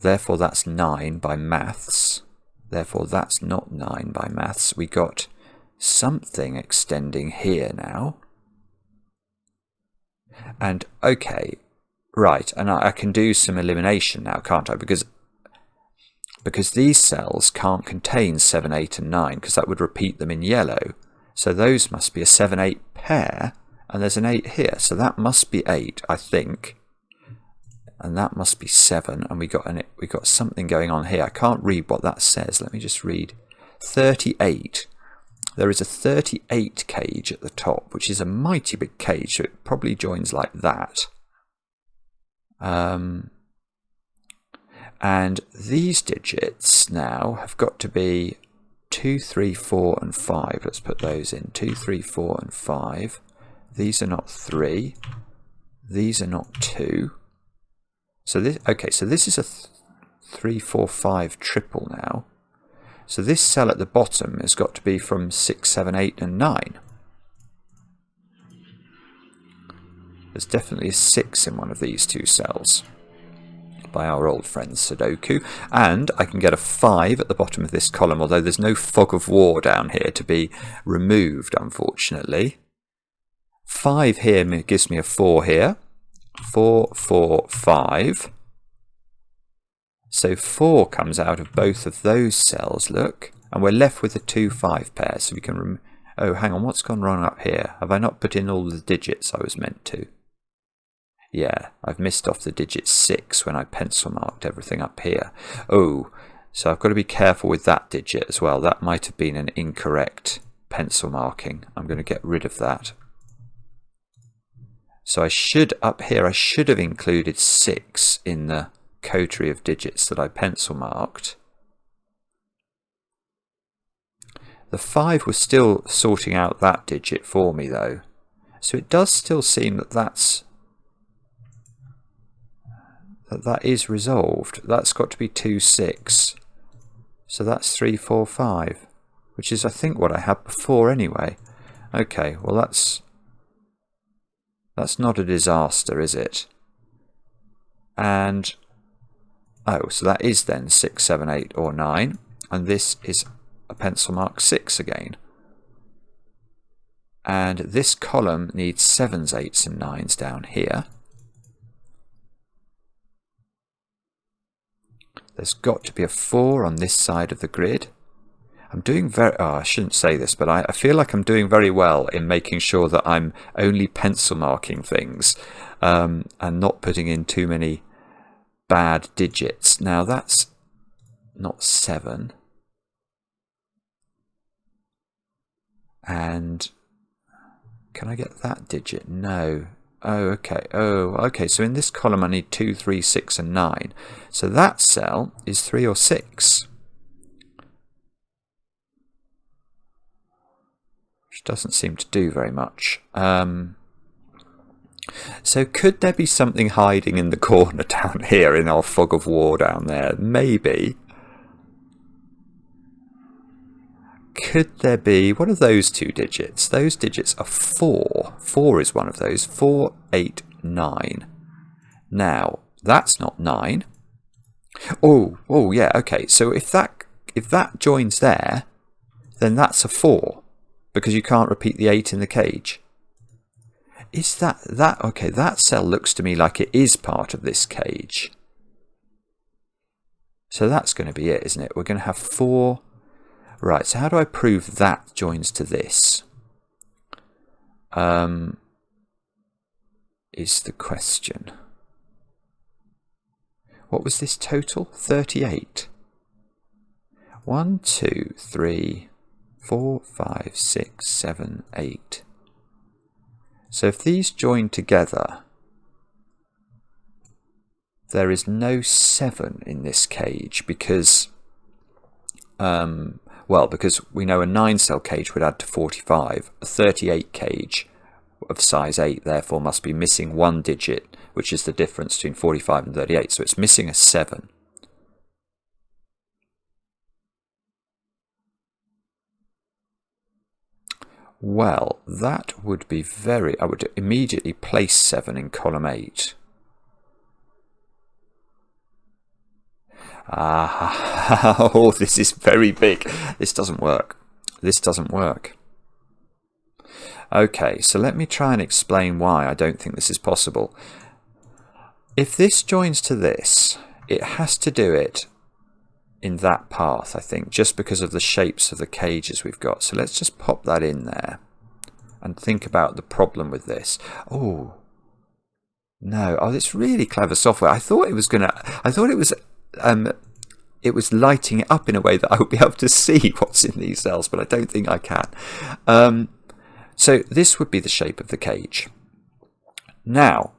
Therefore, that's 9 by maths. Therefore, that's not 9 by maths. We got something extending here now. And, okay. Right, and I can do some elimination now, can't I? Because these cells can't contain 7, 8 and 9, because that would repeat them in yellow. So those must be a 7, 8 pair, and there's an 8 here. So that must be 8, I think. And that must be 7, and we got something going on here. I can't read what that says. Let me just read. 38. There is a 38 cage at the top, which is a mighty big cage, so it probably joins like that. And these digits now have got to be 2, 3, 4 and 5. Let's put those in. 2, 3, 4 and 5. These are not 3. These are not 2. So this, okay, so this is a 3, 4, 5 triple now. So this cell at the bottom has got to be from 6, 7, 8 and 9. There's definitely a 6 in one of these two cells by our old friend Sudoku. And I can get a 5 at the bottom of this column, although there's no fog of war down here to be removed, unfortunately. 5 here gives me a 4 here. 4, 4, 5. So 4 comes out of both of those cells, look. And we're left with a 2, 5 pair. So we can... Oh, hang on, what's gone wrong up here? Have I not put in all the digits I was meant to? Yeah, I've missed off the digit 6 when I pencil marked everything up here. Oh, so I've got to be careful with that digit as well. That might have been an incorrect pencil marking. I'm going to get rid of that. So I should, up here, I should have included 6 in the coterie of digits that I pencil marked. The 5 was still sorting out that digit for me though. So it does still seem that that is resolved. That's got to be 2, 6. So that's 3, 4, 5. Which is I think what I had before anyway. Okay, well that's not a disaster, is it? And oh, so that is then 6, 7, 8 or 9. And this is a pencil mark 6 again. And this column needs 7s, 8s and 9s down here. There's got to be a 4 on this side of the grid. I'm doing I shouldn't say this, but I feel like I'm doing very well in making sure that I'm only pencil marking things and not putting in too many bad digits. Now that's not 7. And can I get that digit? No. Oh, okay. Oh, okay. So in this column I need 2, 3, 6 and 9. So that cell is 3 or 6. Which doesn't seem to do very much. So could there be something hiding in the corner down here in our fog of war down there? Maybe. Could there be, what are those 2 digits? Those digits are 4. 4 is one of those. 4, 8, 9. Now, that's not 9. Oh yeah, okay. So if that joins there, then that's a 4. Because you can't repeat the 8 in the cage. Is that okay, that cell looks to me like it is part of this cage. So that's going to be it, isn't it? We're going to have 4. Right, so how do I prove that joins to this? Is the question. What was this total? 38. 1, 2, 3, 4, 5, 6, 7, 8. So if these join together, there is no 7 in this cage because, because we know a 9-cell cage would add to 45. A 38 cage of size 8 therefore must be missing 1 digit, which is the difference between 45 and 38. So it's missing a 7. Well, that would be I would immediately place 7 in column 8. Oh, this is very big. This doesn't work. This doesn't work. Okay, so let me try and explain why I don't think this is possible. If this joins to this, it has to do it in that path, I think, just because of the shapes of the cages we've got. So let's just pop that in there and think about the problem with this. Oh, no. Oh, it's really clever software. I thought it was it was lighting it up in a way that I would be able to see what's in these cells, but I don't think I can. So this would be the shape of the cage. Now,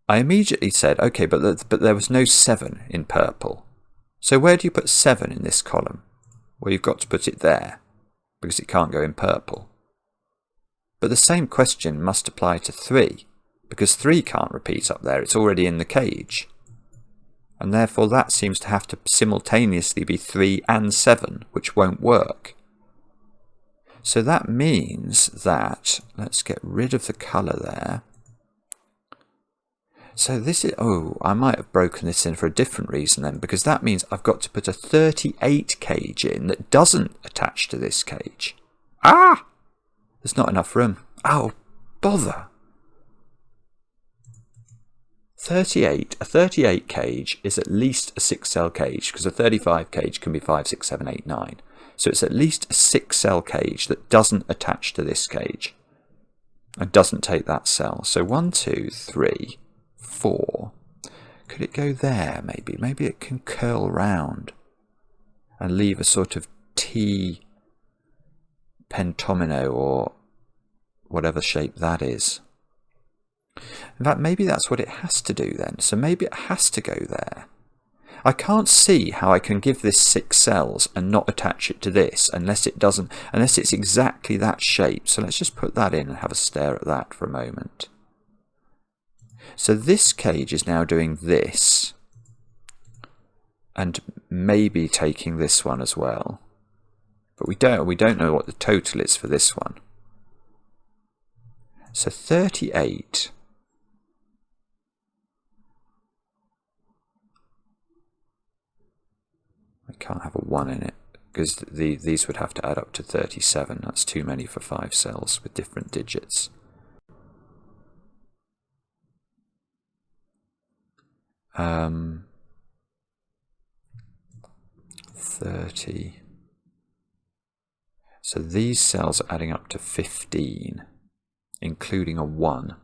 I immediately said, okay, but there was no 7 in purple. So where do you put 7 in this column? Well, you've got to put it there, because it can't go in purple. But the same question must apply to 3, because 3 can't repeat up there, it's already in the cage. And therefore that seems to have to simultaneously be 3 and 7, which won't work. So that means that, let's get rid of the colour there. So this is, I might have broken this in for a different reason then, because that means I've got to put a 38 cage in that doesn't attach to this cage. Ah! There's not enough room. Oh, bother. A 38 cage is at least a 6-cell cage, because a 35 cage can be 5, 6, 7, 8, 9. So it's at least a 6-cell cage that doesn't attach to this cage and doesn't take that cell. So 1, 2, 3, 4. Could it go there maybe? Maybe it can curl round and leave a sort of T pentomino or whatever shape that is. In fact, maybe that's what it has to do then. So maybe it has to go there. I can't see how I can give this 6 cells and not attach it to this unless it's exactly that shape. So let's just put that in and have a stare at that for a moment. So this cage is now doing this and maybe taking this one as well. But we don't know what the total is for this one. So 38. I can't have a 1 in it because these would have to add up to 37. That's too many for 5 cells with different digits. 30. So these cells are adding up to 15, including a 1.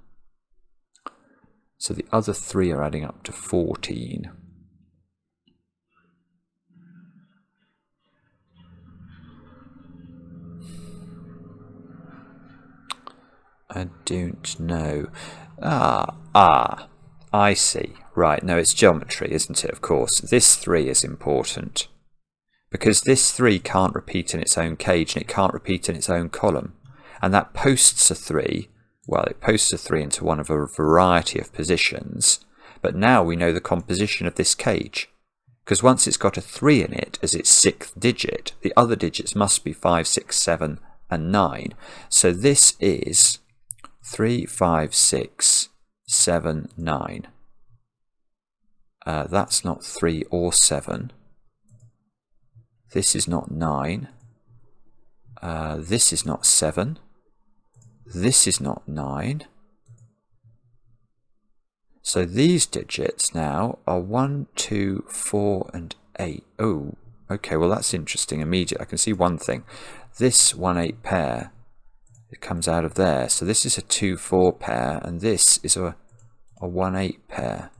So the other 3 are adding up to 14. I don't know. I see. Right, no, it's geometry, isn't it? Of course. This 3 is important, because this 3 can't repeat in its own cage, and it can't repeat in its own column. And that posts a 3, well, it posts a 3 into one of a variety of positions, but now we know the composition of this cage. Because once it's got a 3 in it as its 6th digit, the other digits must be 5, 6, 7, and 9. So this is 3, 5, 6, 7, 9. That's not 3 or 7. This is not 9. This is not 7. This is not 9. So these digits now are 1, 2, 4, and 8. Oh, okay, well that's interesting immediately. I can see one thing. This 1, 8 pair, it comes out of there. So this is a 2, 4 pair, and this is a 1, 8 pair.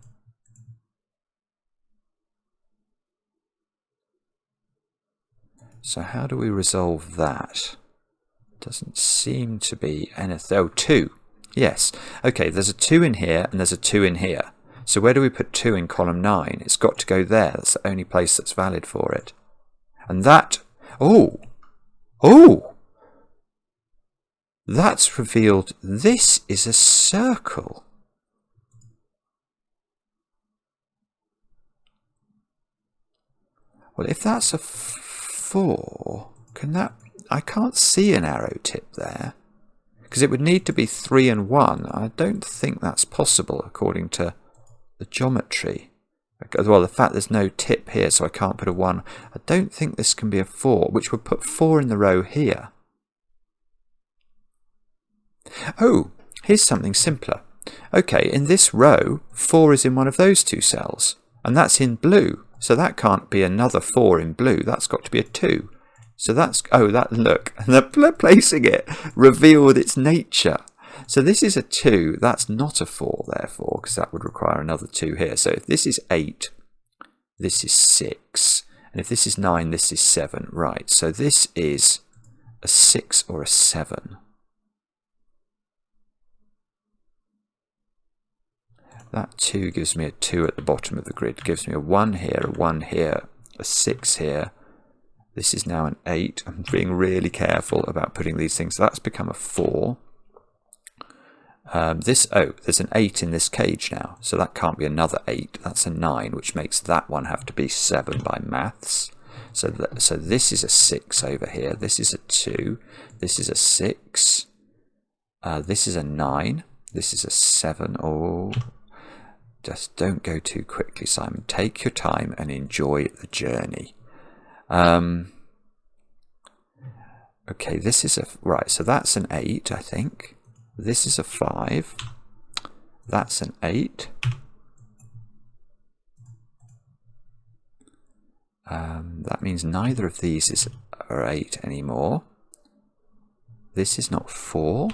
So how do we resolve that? Doesn't seem to be anything. Oh, 2. Yes. Okay, there's a 2 in here and there's a 2 in here. So where do we put 2 in column 9? It's got to go there. That's the only place that's valid for it. And that... Oh! Oh! That's revealed this is a circle. Well, if that's a 4, can that... I can't see an arrow tip there, because it would need to be 3 and 1. I don't think that's possible according to the geometry. Well, the fact there's no tip here, so I can't put a 1. I don't think this can be a 4, which would put 4 in the row here. Oh, here's something simpler. Okay, in this row, 4 is in one of those 2 cells, and that's in blue. So that can't be another 4 in blue. That's got to be a 2. So that's, oh, that, look, they're placing it revealed its nature. So this is a 2, that's not a 4, therefore, because that would require another 2 here. So if this is 8, this is 6, and if this is 9, this is 7. Right, so this is a 6 or a 7. That 2 gives me a 2 at the bottom of the grid, gives me a 1 here, a 1 here, a 6 here. This is now an 8. I'm being really careful about putting these things. So that's become a 4. There's an 8 in this cage now. So that can't be another 8. That's a 9, which makes that one have to be 7 by maths. So this is a 6 over here. This is a 2. This is a 6. This is a 9. This is a 7. Oh, just don't go too quickly, Simon. Take your time and enjoy the journey. Okay, this is a... Right, so that's an 8, I think. This is a 5. That's an 8. That means neither of these are 8 anymore. This is not 4.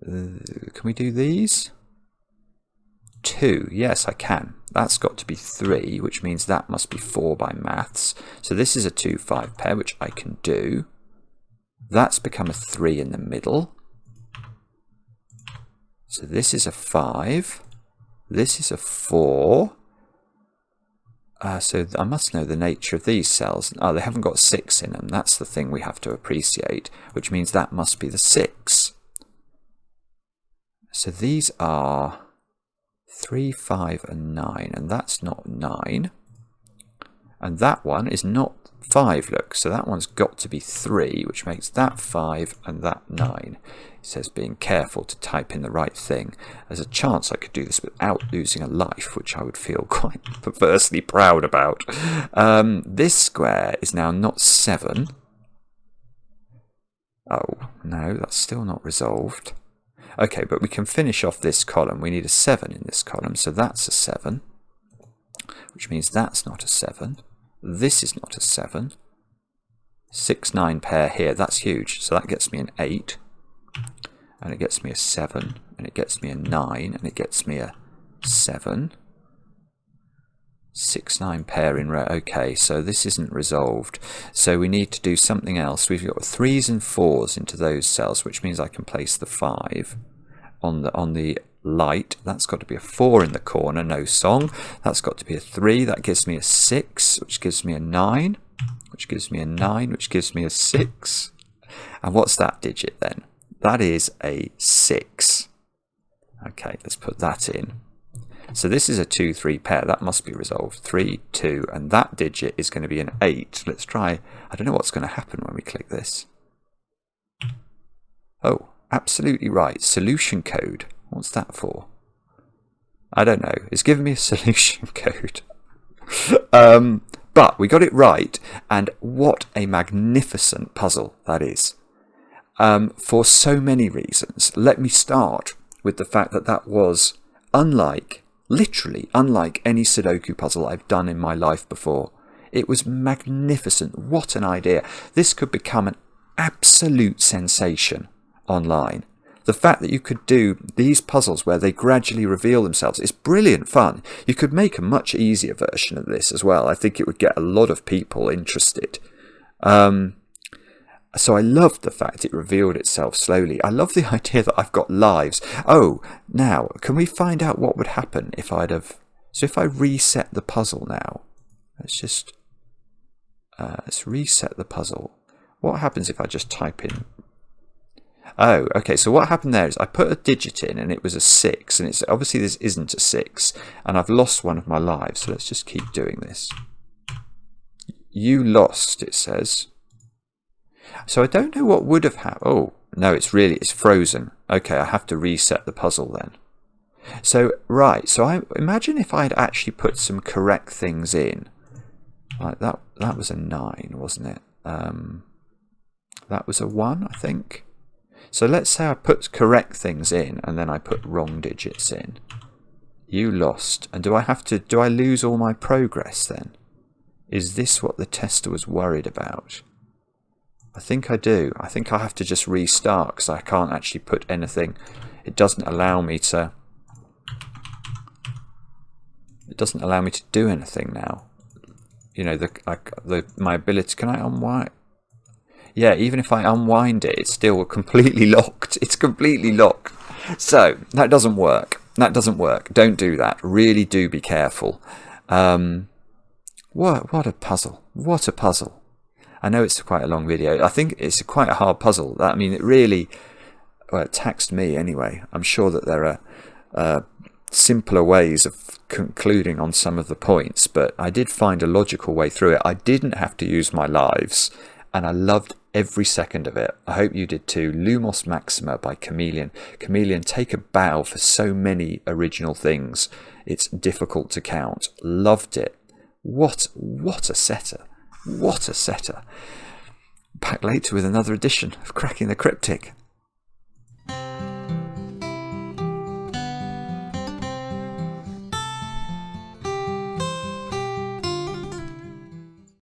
Can we do these? 2. Yes, I can. That's got to be 3, which means that must be 4 by maths. So this is a 2, 5 pair, which I can do. That's become a 3 in the middle. So this is a 5. This is a 4. So I must know the nature of these cells. Oh, they haven't got 6 in them. That's the thing we have to appreciate, which means that must be the 6. So these are 3, 5, and 9, and that's not 9. And that one is not 5, look, so that one's got to be 3, which makes that 5 and that 9. It says being careful to type in the right thing. There's a chance I could do this without losing a life, which I would feel quite perversely proud about. This square is now not 7. Oh, no, that's still not resolved. Okay, but we can finish off this column. We need a 7 in this column, so that's a 7. which means that's not a 7. This is not a 7. 6, 9 pair here, that's huge. So that gets me an 8, and it gets me a 7, and it gets me a 9, and it gets me a 7. 6, 9 pair in row. Okay, so this isn't resolved. So we need to do something else. We've got 3s and 4s into those cells, which means I can place the 5 on the light. That's got to be a 4 in the corner, no song. That's got to be a 3. That gives me a 6, which gives me a 9, which gives me a 9, which gives me a 6. And what's that digit then? That is a 6. Okay, let's put that in. So this is a 2, 3 pair. That must be resolved. 3, 2, and that digit is going to be an 8. Let's try. I don't know what's going to happen when we click this. Oh, absolutely right. Solution code. What's that for? I don't know. It's giving me a solution code. But we got it right, and what a magnificent puzzle that is. For so many reasons. Let me start with the fact that that was literally unlike any Sudoku puzzle I've done in my life before. It was magnificent. What an idea. This could become an absolute sensation online. The fact that you could do these puzzles where they gradually reveal themselves is brilliant fun. You could make a much easier version of this as well. I think it would get a lot of people interested. So I loved the fact it revealed itself slowly. I love the idea that I've got lives. Oh, now, can we find out what would happen if I'd have... So if I reset the puzzle now, let's reset the puzzle. What happens if I just type in... Oh, okay, so what happened there is I put a digit in and it was a 6, and it's obviously this isn't a 6, and I've lost one of my lives, so let's just keep doing this. You lost, it says. So I don't know what would have happened. Oh, no, it's frozen. Okay, I have to reset the puzzle then. So, right, so I imagine if I'd actually put some correct things in. Like that was a 9, wasn't it? That was a 1, I think. So let's say I put correct things in and then I put wrong digits in. You lost. And do I lose all my progress then? Is this what the tester was worried about? I think I do. I think I have to just restart because I can't actually put anything. It doesn't allow me to... It doesn't allow me to do anything now. You know, my ability... Can I unwind? Yeah, even if I unwind it, it's still completely locked. It's completely locked. So, that doesn't work. That doesn't work. Don't do that. Really do be careful. What a puzzle. What a puzzle. I know it's quite a long video. I think it's quite a hard puzzle. I mean, it really... Well, it taxed me anyway. I'm sure that there are simpler ways of concluding on some of the points, but I did find a logical way through it. I didn't have to use my lives, and I loved every second of it. I hope you did too. Lumos Maxima by Chameleon. Chameleon, take a bow for so many original things. It's difficult to count. Loved it. What a setter. What a setter. Back later with another edition of Cracking the Cryptic.